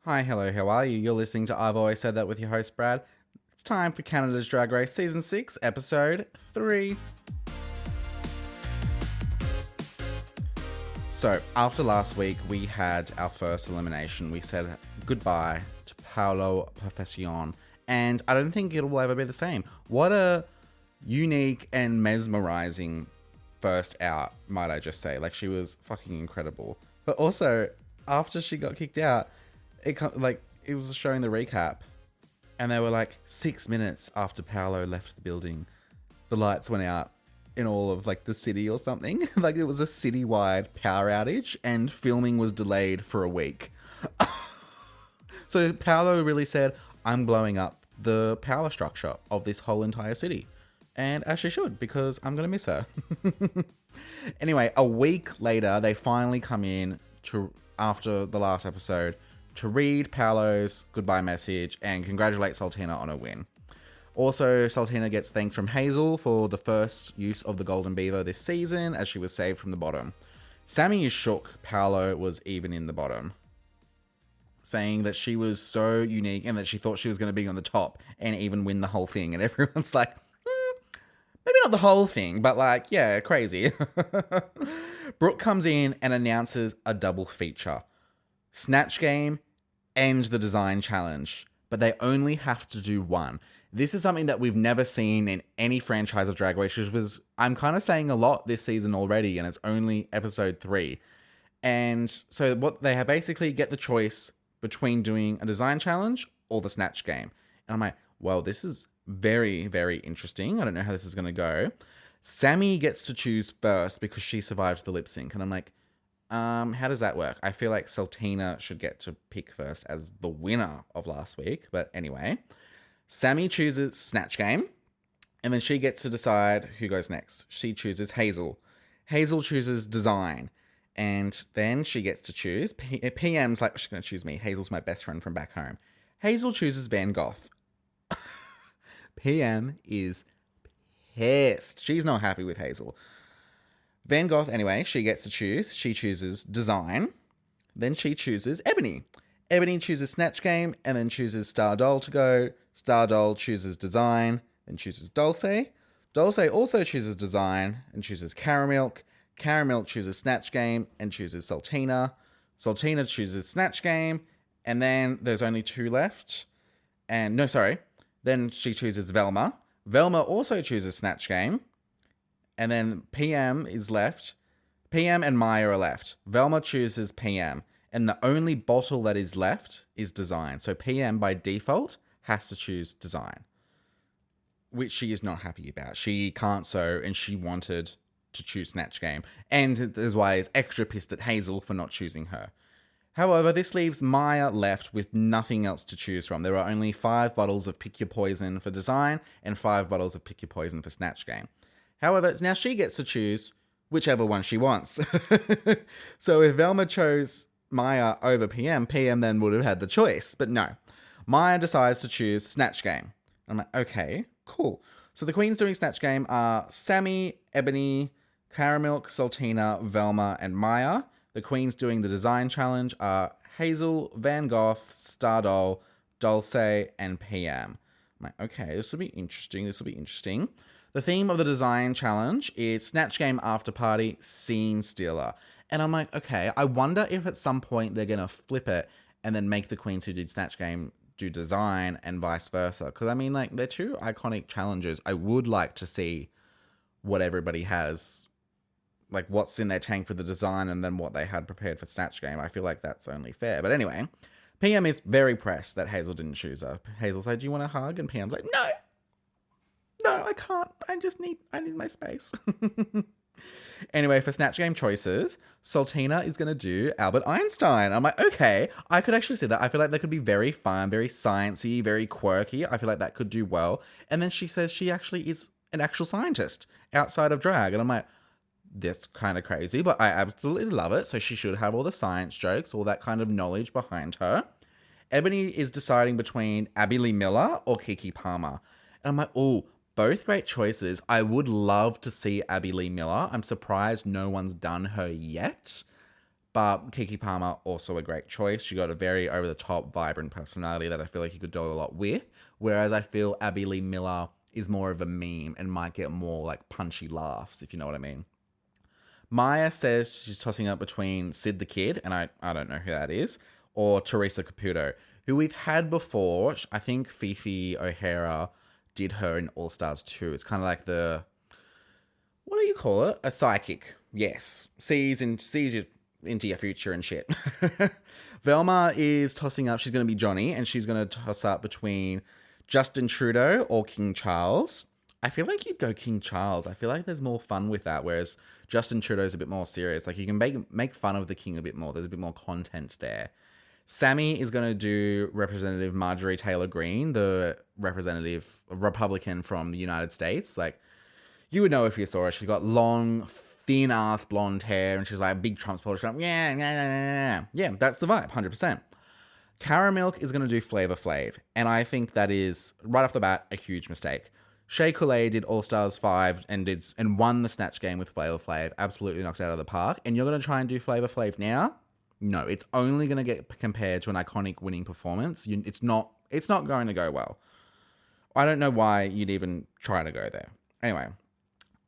Hi, hello, how are you? You're listening to I've Always Said That with your host, Brad. It's time for Canada's Drag Race Season 6, Episode 3. So, after last week, we had our first elimination. We said goodbye to Paolo Perfection, and I don't think it will ever be the same. What a unique and mesmerizing first out, might I just say. Like, she was fucking incredible. But also, after she got kicked out, it was showing the recap, and they were like 6 minutes after Paolo left the building, the lights went out in all of like the city or something. Like it was a citywide power outage, and filming was delayed for a week. So Paolo really said, "I'm blowing up the power structure of this whole entire city," and as she should, because I'm gonna miss her. Anyway, a week later, they finally come in to after the last episode to read Paolo's goodbye message and congratulate Sultina on her win. Also, Sultina gets thanks from Hazel for the first use of the Golden Beaver this season, as she was saved from the bottom. Sammy is shook Paolo was even in the bottom, saying that she was so unique and that she thought she was going to be on the top and even win the whole thing. And everyone's like, maybe not the whole thing, but like, yeah, crazy. Brooke comes in and announces a double feature: Snatch Game and the Design Challenge, but they only have to do one. This is something that we've never seen in any franchise of Drag Race, which was, I'm kind of saying a lot this season already, and it's only episode 3. And so what they have basically get the choice between doing a Design Challenge or the Snatch Game. And I'm like, well, this is very, very interesting. I don't know how this is going to go. Sammy gets to choose first because she survived the lip sync. And I'm like, how does that work? I feel like Sultina should get to pick first as the winner of last week. But anyway, Sammy chooses Snatch Game, and then she gets to decide who goes next. She chooses Hazel. Hazel chooses Design, and then she gets to choose. PM's like, she's going to choose me. Hazel's my best friend from back home. Hazel chooses Van Gogh. PM is pissed. She's not happy with Hazel. Van Gogh, anyway, she gets to choose. She chooses Design. Then she chooses Ebony. Ebony chooses Snatch Game and then chooses Star Doll to go. Star Doll chooses Design and chooses Dulce. Dulce also chooses Design and chooses Caramilk. Caramilk chooses Snatch Game and chooses Sultina. Sultina chooses Snatch Game, and then there's only 2 left. Then she chooses Velma. Velma also chooses Snatch Game. And then PM is left. PM and Maya are left. Velma chooses PM. And the only bottle that is left is Design. So PM, by default, has to choose Design, which she is not happy about. She can't sew, and she wanted to choose Snatch Game. And that's why is extra pissed at Hazel for not choosing her. However, this leaves Maya left with nothing else to choose from. There are only 5 bottles of Pick Your Poison for Design and 5 bottles of Pick Your Poison for Snatch Game. However, now she gets to choose whichever one she wants. So if Velma chose Maya over PM, PM then would have had the choice. But no, Maya decides to choose Snatch Game. I'm like, okay, cool. So the queens doing Snatch Game are Sammy, Ebony, Caramilk, Sultina, Velma, and Maya. The queens doing the Design Challenge are Hazel, Van Gogh, Stardoll, Dulce, and PM. I'm like, okay, this will be interesting. The theme of the Design Challenge is Snatch Game After Party Scene Stealer. And I'm like, okay, I wonder if at some point they're going to flip it and then make the queens who did Snatch Game do Design and vice versa. Because, I mean, like, they're 2 iconic challenges. I would like to see what everybody has, like, what's in their tank for the Design and then what they had prepared for Snatch Game. I feel like that's only fair. But anyway, PM is very pressed that Hazel didn't choose her. Hazel's like, do you want a hug? And PM's like, no, I can't. I need my space. Anyway, for Snatch Game choices, Sultina is going to do Albert Einstein. I'm like, okay, I could actually see that. I feel like that could be very fun, very sciencey, very quirky. I feel like that could do well. And then she says she actually is an actual scientist outside of drag. And I'm like, that's kind of crazy, but I absolutely love it. So she should have all the science jokes, all that kind of knowledge behind her. Ebony is deciding between Abby Lee Miller or Kiki Palmer. And I'm like, oh, both great choices. I would love to see Abby Lee Miller. I'm surprised no one's done her yet. But Kiki Palmer, also a great choice. She got a very over-the-top, vibrant personality that I feel like you could do a lot with. Whereas I feel Abby Lee Miller is more of a meme and might get more like punchy laughs, if you know what I mean. Maya says she's tossing up between Sid the Kid, and I don't know who that is, or Teresa Caputo, who we've had before. I think Fifi O'Hara did her in All Stars 2. It's kind of like what do you call it? A psychic. Yes. Sees you into your future and shit. Velma is tossing up. She's going to be Johnny, and she's going to toss up between Justin Trudeau or King Charles. I feel like you'd go King Charles. I feel like there's more fun with that, whereas Justin Trudeau's a bit more serious. Like, you can make fun of the king a bit more. There's a bit more content there. Sammy is going to do Representative Marjorie Taylor Greene, the representative Republican from the United States. Like, you would know if you saw her. She's got long, thin-ass blonde hair, and she's like a big Trump supporter. She's like, yeah, that's the vibe, 100%. Cara Milk is going to do Flavor Flav, and I think that is, right off the bat, a huge mistake. Shea Coulee did All Stars 5 and won the Snatch Game with Flavor Flav, absolutely knocked it out of the park, and you're going to try and do Flavor Flav now? No, it's only going to get compared to an iconic winning performance. It's not going to go well. I don't know why you'd even try to go there. Anyway,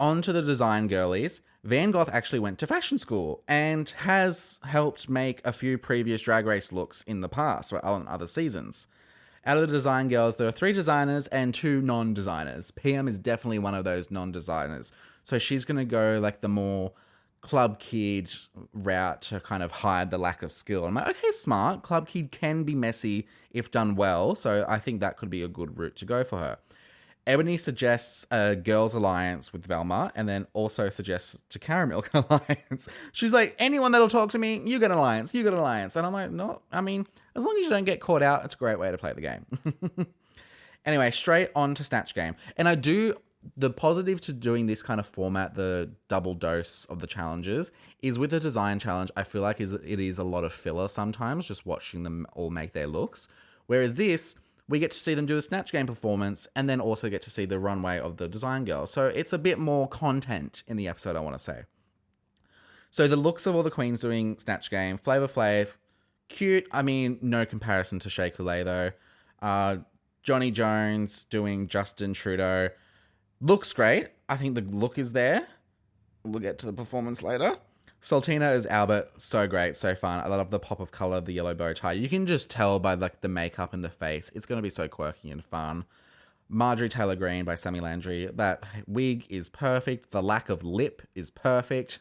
on to the design girlies. Van Gogh actually went to fashion school and has helped make a few previous Drag Race looks in the past or on other seasons. Out of the design girls, there are 3 designers and 2 non-designers. PM is definitely one of those non-designers. So she's going to go like the more Club Kid route to kind of hide the lack of skill. I'm like, okay, smart. Club Kid can be messy if done well. So I think that could be a good route to go for her. Ebony suggests a girls' alliance with Velma, and then also suggests to Cara Milk an alliance. She's like, anyone that'll talk to me, you get an alliance, you get an alliance. And I'm like, no, I mean, as long as you don't get caught out, it's a great way to play the game. Anyway, straight on to Snatch Game. And the positive to doing this kind of format, the double dose of the challenges, is with the design challenge, I feel like it is a lot of filler sometimes, just watching them all make their looks. Whereas this, we get to see them do a Snatch Game performance and then also get to see the runway of the design girl. So it's a bit more content in the episode, I want to say. So the looks of all the queens doing Snatch Game, Flavor Flav, cute. I mean, no comparison to Shea Coulee though. Johnny Jones doing Justin Trudeau. Looks great. I think the look is there. We'll get to the performance later. Sultina as Albert, so great, so fun. I love the pop of color, the yellow bow tie. You can just tell by like the makeup and the face. It's going to be so quirky and fun. Marjorie Taylor Greene by Sammy Landry. That wig is perfect. The lack of lip is perfect.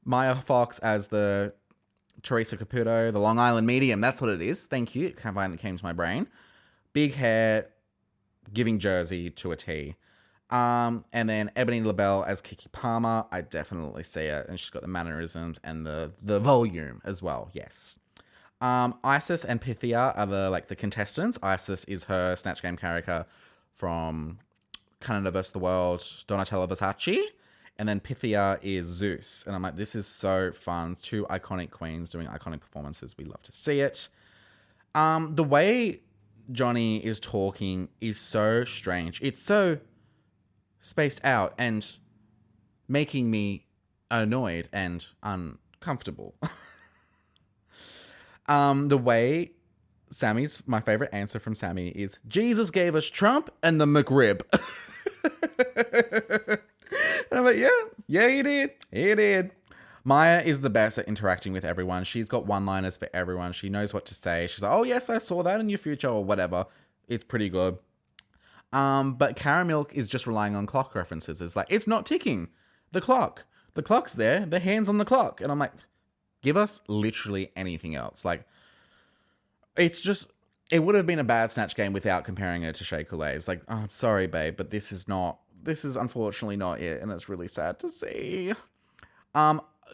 Maya Fox as the Teresa Caputo, the Long Island medium. That's what it is. Thank you. It finally came to my brain. Big hair, giving Jersey to a T. And then Ebony LaBelle as Kiki Palmer. I definitely see it. And she's got the mannerisms and the volume as well. Yes. Isis and Pythia are the contestants. Isis is her Snatch Game character from Canada vs. the World, Donatella Versace. And then Pythia is Zeus. And I'm like, this is so fun. 2 iconic queens doing iconic performances. We love to see it. The way Johnny is talking is so strange. It's so spaced out and making me annoyed and uncomfortable. The way my favorite answer from Sammy is, Jesus gave us Trump and the McRib. And I'm like, yeah, he did. Maya is the best at interacting with everyone. She's got one-liners for everyone. She knows what to say. She's like, oh yes, I saw that in your future or whatever. It's pretty good. But Cara Milk is just relying on clock references. It's like, it's not ticking. The clock's there. The hand's on the clock. And I'm like, give us literally anything else. Like, it's just, it would have been a bad Snatch Game without comparing her to Shea Coulee. It's like, oh, I'm sorry, babe, but this is unfortunately not it. And it's really sad to see.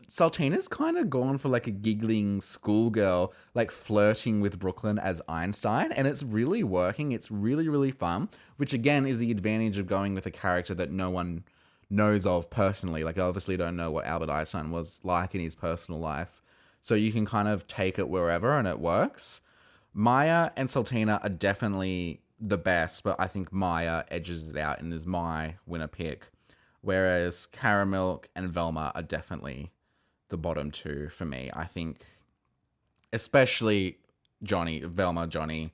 Sultana's kind of gone for like a giggling schoolgirl, like flirting with Brooklyn as Einstein, and it's really working. It's really, really fun, which again is the advantage of going with a character that no one knows of personally. Like, I obviously don't know what Albert Einstein was like in his personal life, so you can kind of take it wherever and it works. Maya and Sultana are definitely the best, but I think Maya edges it out and is my winner pick, whereas Cara Milk and Velma are definitely the bottom two for me. I think, especially Velma Johnny,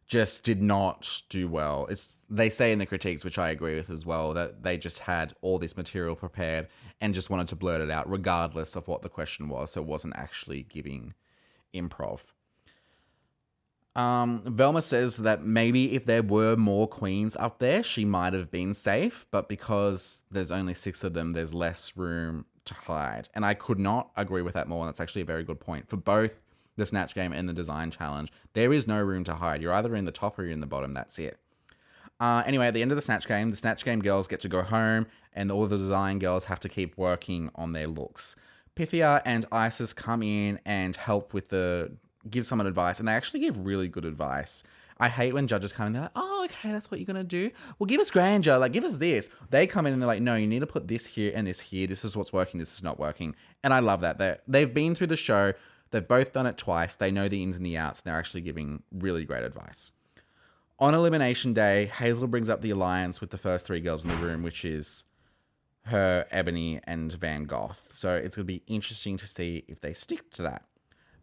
just did not do well. They say in the critiques, which I agree with as well, that they just had all this material prepared and just wanted to blurt it out regardless of what the question was, so it wasn't actually giving improv. Velma says that maybe if there were more queens up there, she might have been safe, but because there's only 6 of them, there's less room to hide. And I could not agree with that more, and that's actually a very good point. For both the Snatch Game and the Design Challenge, there is no room to hide. You're either in the top or you're in the bottom, that's it. Anyway, at the end of the Snatch Game girls get to go home, and all the Design girls have to keep working on their looks. Pythia and Isis come in and help with give someone advice, and they actually give really good advice. I hate when judges come in, they're like, oh, okay, that's what you're going to do? Well, give us grandeur, like, give us this. They come in and they're like, no, you need to put this here and this here. This is what's working, this is not working. And I love that. They've been through the show. They've both done it twice. They know the ins and the outs, and they're actually giving really great advice. On Elimination Day, Hazel brings up the alliance with the first 3 girls in the room, which is her, Ebony, and Van Gogh. So it's going to be interesting to see if they stick to that.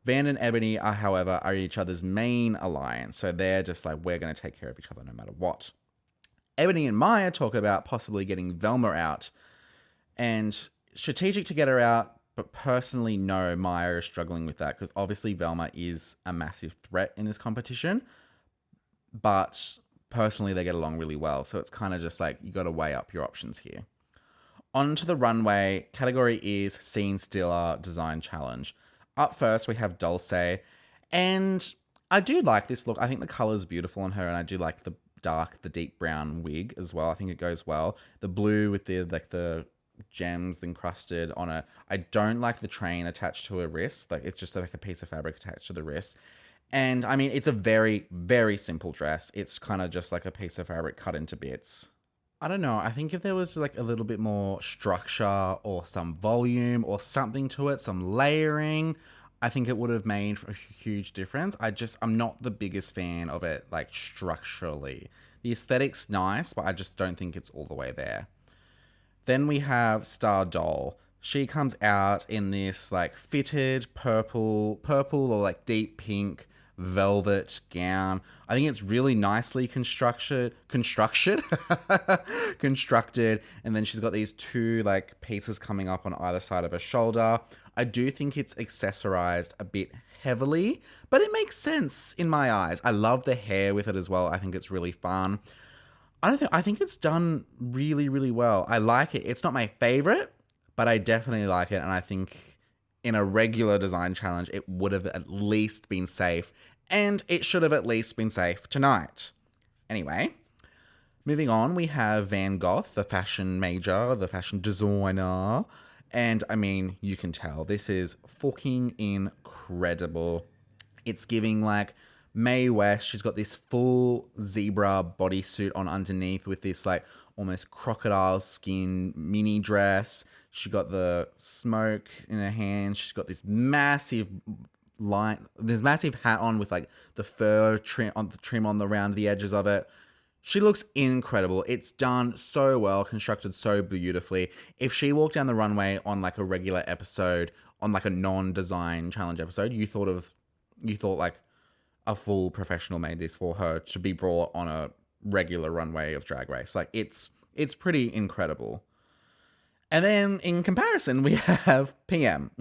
Van and Ebony however, are each other's main alliance. So they're just like, we're going to take care of each other no matter what. Ebony and Maya talk about possibly getting Velma out. And strategic to get her out, but personally, no, Maya is struggling with that. Because obviously Velma is a massive threat in this competition. But personally, they get along really well. So it's kind of just like, you got to weigh up your options here. Onto the runway. Category is Scene Stealer Design Challenge. Up first, we have Dulce, and I do like this look. I think the color's beautiful on her, and I do like the deep brown wig as well. I think it goes well. The blue with the gems encrusted on it. I don't like the train attached to her wrist. Like, it's just like a piece of fabric attached to the wrist. And I mean, it's a very, very simple dress. It's kind of just like a piece of fabric cut into bits. I don't know. I think if there was like a little bit more structure or some volume or something to it, some layering, I think it would have made a huge difference. I'm not the biggest fan of it, like, structurally. The aesthetic's nice, but I just don't think it's all the way there. Then we have Star Doll. She comes out in this like fitted purple or like deep pink velvet gown. I think it's really nicely constructed, and then she's got these 2 like pieces coming up on either side of her shoulder. I do think it's accessorized a bit heavily, but it makes sense in my eyes. I love the hair with it as well. I think it's really fun. I think it's done really, really well. I like it. It's not my favorite, but I definitely like it, and I think in a regular design challenge, it would have at least been safe, and it should have at least been safe tonight. Anyway, moving on, we have Van Gogh, the fashion major, the fashion designer, and I mean, you can tell this is fucking incredible. It's giving like Mae West. She's got this full zebra bodysuit on underneath with this like almost crocodile skin mini dress. She got the smoke in her hand. She's got this massive hat on with like the fur trim on the round the edges of it. She looks incredible. It's done so well, constructed so beautifully. If she walked down the runway on like a regular episode, on like a non-design challenge episode, you thought like a full professional made this for her to be brought on a regular runway of Drag Race. Like, it's pretty incredible. And then in comparison, we have PM.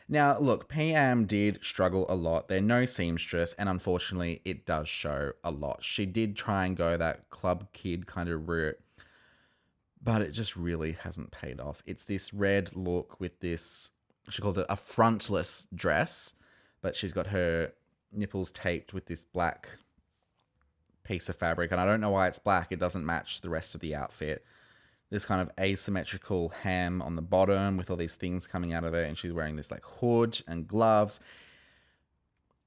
Now, look, PM did struggle a lot. They're no seamstress, and unfortunately, it does show a lot. She did try and go that club kid kind of route, but it just really hasn't paid off. It's this red look with this, she called it a frontless dress, but she's got her nipples taped with this black piece of fabric, and I don't know why it's black. It doesn't match the rest of the outfit. This kind of asymmetrical hem on the bottom with all these things coming out of it, and she's wearing this like hood and gloves.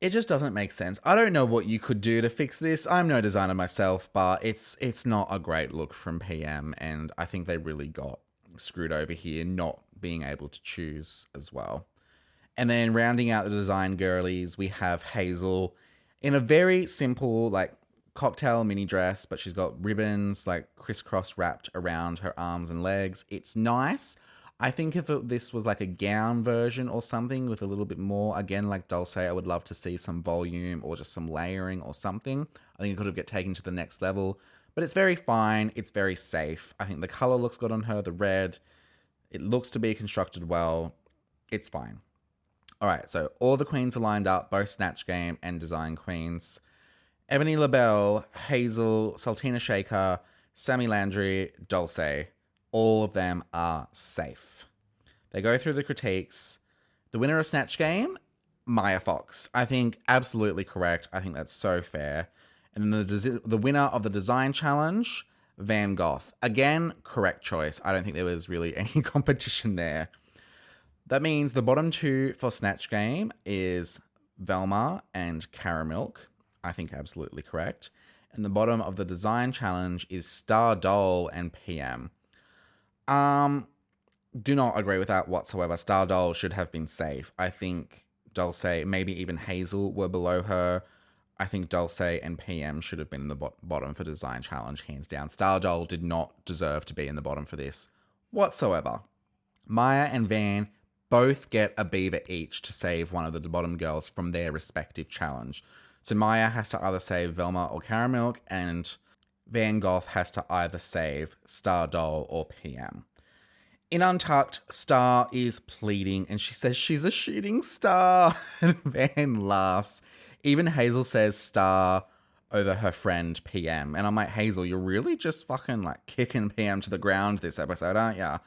It just doesn't make sense. I don't know what you could do to fix this. I'm no designer myself, but it's not a great look from PM, and I think they really got screwed over here not being able to choose as well. And then rounding out the design girlies, we have Hazel in a very simple like cocktail mini dress, but she's got ribbons like crisscross wrapped around her arms and legs. It's nice. I think if this was like a gown version or something with a little bit more, again, like Dulce, I would love to see some volume or just some layering or something. I think it could have get taken to the next level. But it's very fine. It's very safe. I think the color looks good on her, the red. It looks to be constructed well. It's fine. All right, so all the queens are lined up, both Snatch Game and Design Queens. Ebony LaBelle, Hazel, Saltina Shaker, Sammy Landry, Dulce. All of them are safe. They go through the critiques. The winner of Snatch Game, Maya Fox. I think absolutely correct. I think that's so fair. And then the winner of the Design Challenge, Van Gogh. Again, correct choice. I don't think there was really any competition there. That means the bottom two for Snatch Game is Velma and Caramilk. I think absolutely correct. And the bottom of the Design Challenge is Star Doll and PM. Do not agree with that whatsoever. Star Doll should have been safe. I think Dulce, maybe even Hazel were below her. I think Dulce and PM should have been in the bottom for Design Challenge, hands down. Star Doll did not deserve to be in the bottom for this whatsoever. Maya and Van both get a beaver each to save one of the bottom girls from their respective challenge. So Maya has to either save Velma or Caramilk, and Van Gogh has to either save Star Doll or PM. In Untucked, Star is pleading and she says she's a shooting star. And Van laughs. Even Hazel says Star over her friend PM. And I'm like, Hazel, you're really just fucking like kicking PM to the ground this episode, aren't ya?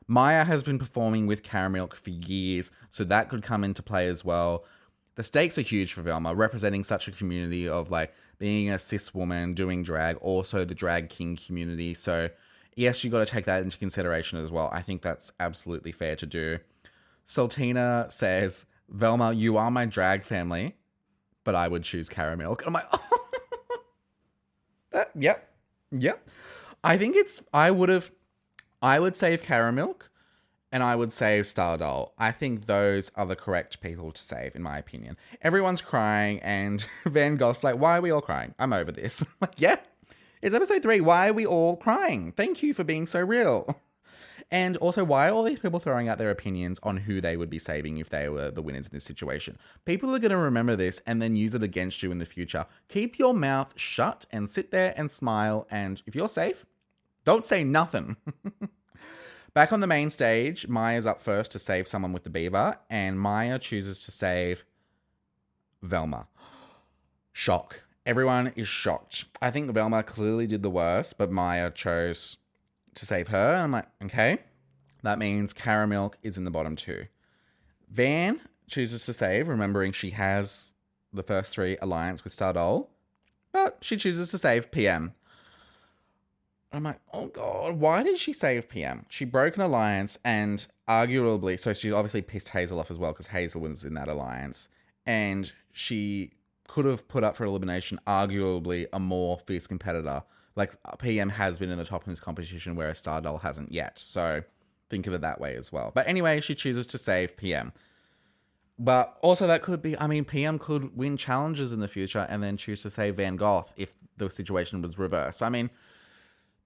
Maya has been performing with Caramilk for years, so that could come into play as well. The stakes are huge for Velma, representing such a community of like being a cis woman, doing drag, also the drag king community. So yes, you got to take that into consideration as well. I think that's absolutely fair to do. Saltina says, Velma, you are my drag family, but I would choose Caramilk. I'm like, oh. Yep. I think I would save Caramilk and I would save Star Doll. I think those are the correct people to save, in my opinion. Everyone's crying and Van Gogh's like, why are we all crying? I'm over this. I'm like, yeah. It's episode 3. Why are we all crying? Thank you for being so real. And also, why are all these people throwing out their opinions on who they would be saving if they were the winners in this situation? People are going to remember this and then use it against you in the future. Keep your mouth shut and sit there and smile. And if you're safe, don't say nothing. Back on the main stage, Maya's up first to save someone with the beaver. And Maya chooses to save Velma. Shock. Everyone is shocked. I think Velma clearly did the worst, but Maya chose to save her. And I'm like, okay. That means Caramilk is in the bottom 2. Van chooses to save, remembering she has the first 3 alliance with Star Doll, but she chooses to save PM. I'm like, oh God, why did she save PM? She broke an alliance and arguably, so she obviously pissed Hazel off as well because Hazel was in that alliance. And she could have put up for elimination arguably a more fierce competitor. Like PM has been in the top in this competition, whereas Star Doll hasn't yet. So think of it that way as well. But anyway, she chooses to save PM. But also that could be, I mean, PM could win challenges in the future and then choose to save Van Gogh if the situation was reversed. I mean,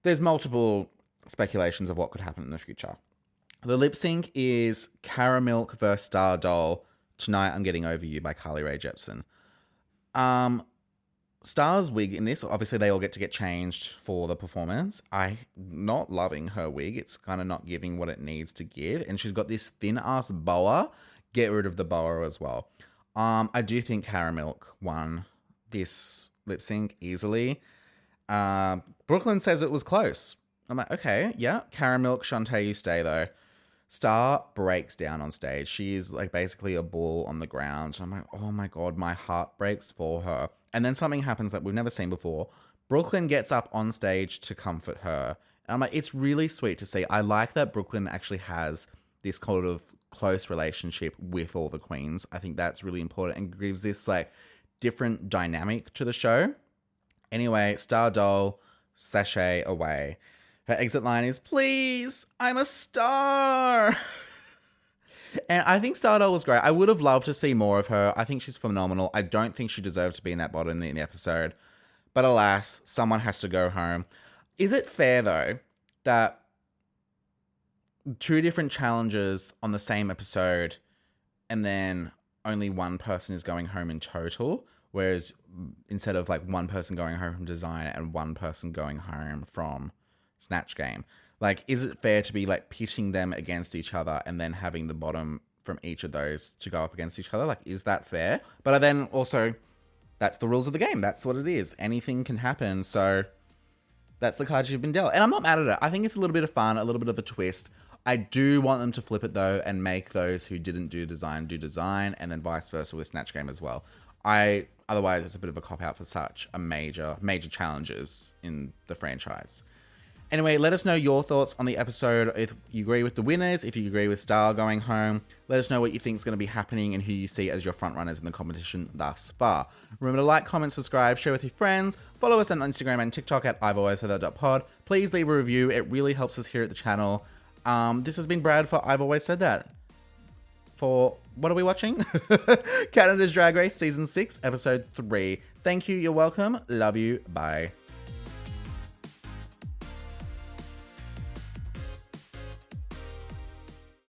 there's multiple speculations of what could happen in the future. The lip sync is Caramilk versus Star Doll. Tonight I'm Getting Over You by Carly Rae Jepsen. Star's wig in this, obviously they all get to get changed for the performance. I'm not loving her wig. It's kind of not giving what it needs to give. And she's got this thin ass boa. Get rid of the boa as well. I do think Caramilk won this lip sync easily. Brooklyn says it was close. I'm like, okay, yeah. Caramilk, Shantae, you stay though. Star breaks down on stage. She is like basically a bull on the ground. I'm like, oh my God, my heart breaks for her. And then something happens that we've never seen before. Brooklyn gets up on stage to comfort her. And I'm like, it's really sweet to see. I like that Brooklyn actually has this kind of close relationship with all the queens. I think that's really important and gives this like different dynamic to the show. Anyway, Star Doll, sashay away. Her exit line is, please, I'm a star. And I think Star Doll was great. I would have loved to see more of her. I think she's phenomenal. I don't think she deserved to be in that bottom in the episode. But alas, someone has to go home. Is it fair, though, that two different challenges on the same episode, and then only one person is going home in total, whereas instead of like one person going home from design and one person going home from Snatch Game, like, is it fair to be like pitching them against each other and then having the bottom from each of those to go up against each other? Like, is that fair? But then also, that's the rules of the game. That's what it is. Anything can happen. So that's the cards you've been dealt. And I'm not mad at it. I think it's a little bit of fun, a little bit of a twist. I do want them to flip it though and make those who didn't do design, and then vice versa with Snatch Game as well. Otherwise it's a bit of a cop out for such a major challenges in the franchise. Anyway, let us know your thoughts on the episode. If you agree with the winners, if you agree with Star going home, let us know what you think is going to be happening and who you see as your front runners in the competition thus far. Remember to like, comment, subscribe, share with your friends, follow us on Instagram and TikTok at I'veAlwaysSaidThat.pod. Please leave a review. It really helps us here at the channel. This has been Brad for I've Always Said That. For, what are we watching? Canada's Drag Race Season 6, Episode 3. Thank you, you're welcome, love you, bye.